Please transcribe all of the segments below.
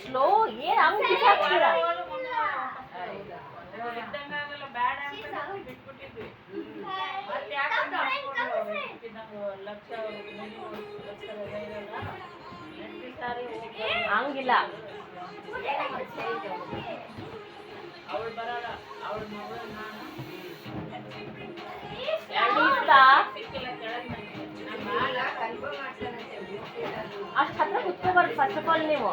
Slow ಏನ್ ಹಂಗ ಹಂಗಿಲ್ಲ ಅಷ್ಟು ಹತ್ರ ಕುತ್ಕೋಬಾರ್ದು ಫಸ್ಟ್ ಆಫ್ ಆಲ್ ನೀವು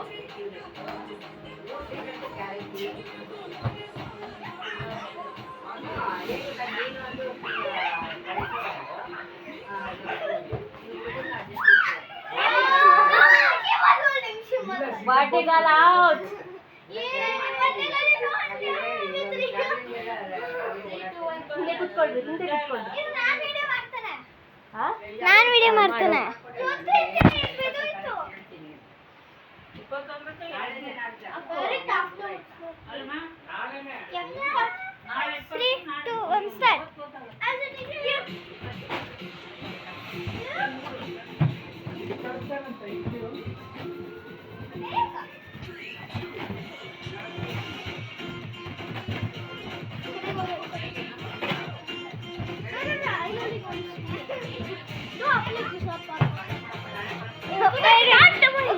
Vertical out. ಹಿಂದೆ ಕುತ್ಕೊಳ್ರಿ ಹಿಂದೆ ಕುತ್ಕೊಳ್ರಿ ನಾನು ವಿಡಿಯೋ ಮಾಡ್ತೇನೆ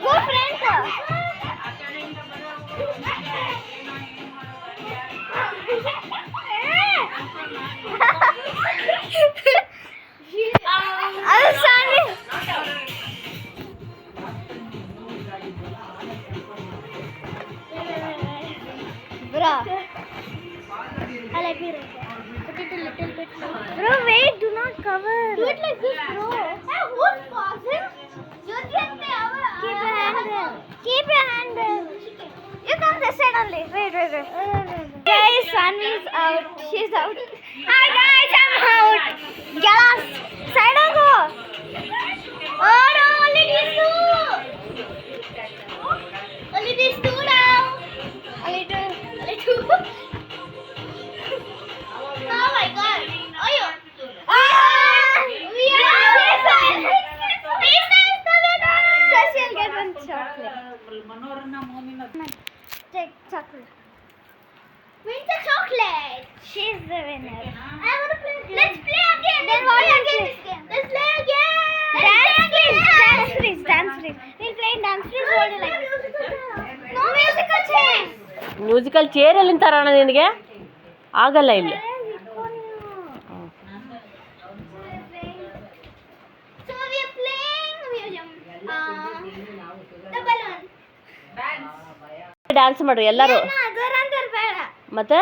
Go friends. Bro, I like it. Put it a little bit. Bro, wait, do not cover. Do it like this, bro. Hey, who's pausing? Keep your hand there. Keep your hand there. You come this side only. Wait. Guys, Sunny is out. She's out. Hi guys, I'm out. Yes. Side on go. Oh no, only these two. Only these two now. Only two. Oh my god. Oh you. We are She'll get one chocolate. Take chocolate. Win the chocolate. She's the winner. I want to play. Let's play again. Then what again? Let's play again. Dance freeze. We'll play dance freeze. What do you like? No musical chair. Musical chair ಎಲ್ಲಿಂದ ತರೋಣ ನಿನಗೆ ಆಗಲ್ಲ ಇಲ್ಲಿ dance ಮಾಡ್ರಿ ಎಲ್ಲರೂ ಮತ್ತೆ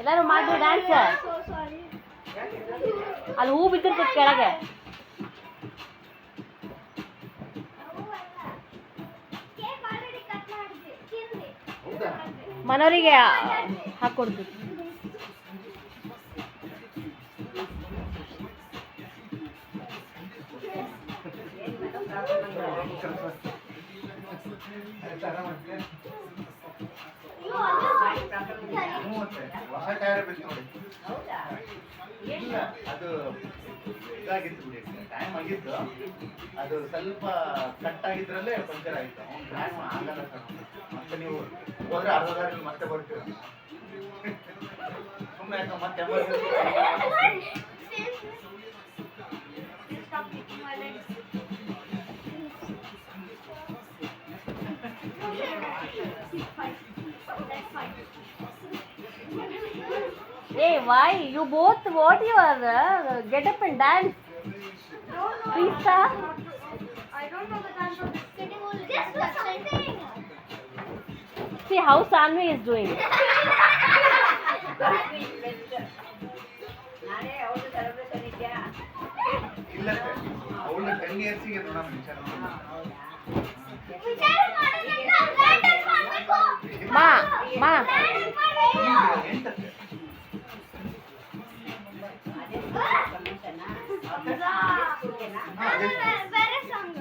ಎಲ್ಲರೂ ಮಾಡಿ dance ಅಲ್ಲಿ ಹೂ ಬಿದ್ದಿರ್ತದೆ ಕೆಳಗೆ ಮನೋರಿಗೆ ಹಾಕೊಡ್ತೀವಿ ಅದು ಇದಾಗಿತ್ತು ಬಿಡಿ ಟೈಮ್ ಆಗಿತ್ತು ಅದು ಸ್ವಲ್ಪ ಕಟ್ ಆಗಿದ್ರಲ್ಲೇ ಪಂಚರ್ ಆಯಿತು ಟೈಮ್ ಆಗಲ್ಲ ಸರ್ ಮತ್ತೆ ನೀವು ಹೋದ್ರೆ ಅರ್ಧ ದಾರಿಯಲ್ಲಿ ಮತ್ತೆ ಬರ್ತೀರ ಸುಮ್ಮನೆ ಮತ್ತೆ emergency Hey, why? You both, what you are? Get up and dance. Please, sir. I don't know the dance of this sitting only. Just do something. See how Sanvi is doing. ಇಲ್ಲ ಅವಳು 10 ಇಯರ್ಸಿಗೆ ನೋಡೋಣ ವಿಚಾರ ಮಾಡೋಣ. ವಿಚಾರ ಮಾಡೋದನ್ನ advantage ಮಾಡಬೇಕು. Ma. ಎಂಟಕ್ಕೆ ಬೇರೆ ಸಾಂಗ್.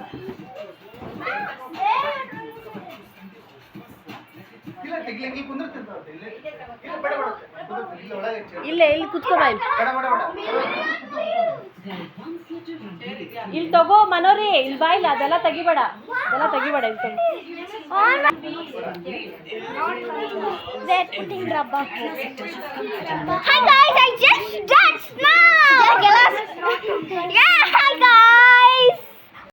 ಇಲ್ಲ ತೆಗಿಲಂಗಿ ಕುಂದಿರ್ತಿರ್ತಾವೆ ಇಲ್ಲ ಇಲ್ಲ ಬೇಡ ಬೇಡ ಇಲ್ಲ ಒಳಗೆ ಇಲ್ಲ ಇಲ್ಲಿ ಕುತ್ಕೋ ಬಾ ಇಲ್ಲಿ. ಬೇಡ ಬೇಡ ಬೇಡ ಇಲ್ಲಿ ತಗೋ ಮನೋರಿ ಇಲ್ಲಿ ಬಾ ಇಲ್ಲ ಅದೆಲ್ಲ ತೆಗಿಬೇಡ ಇಲ್ಲಿ ತಗೋ. They're putting rubber. Hi guys, I just danced now.